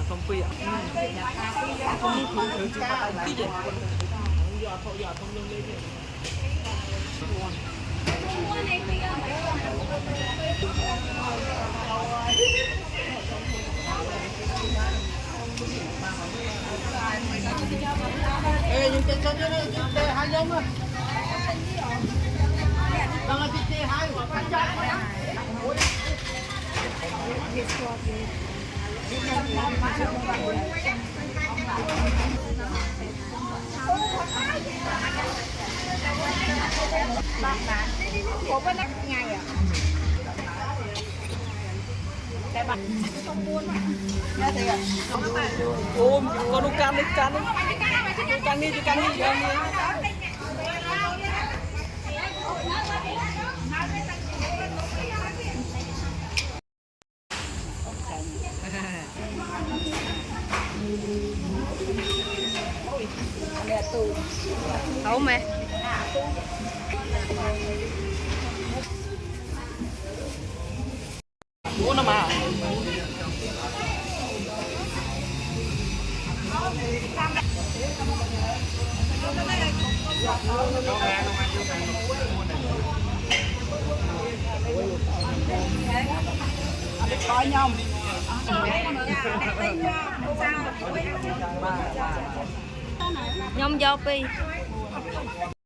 không phi ạ. Ê, nhưng trên sân đây, trên hai giống á. Đang ở trên hai của các cháu đó. Có bên này ngày à? Cái bạc không buôn mà. Ra thì à? Ôm, con nó can đi, can đi. Can đi, can đi, can đi. Đâu mẹ? Bố nó mà. Coi nhom. Nhông vô pi.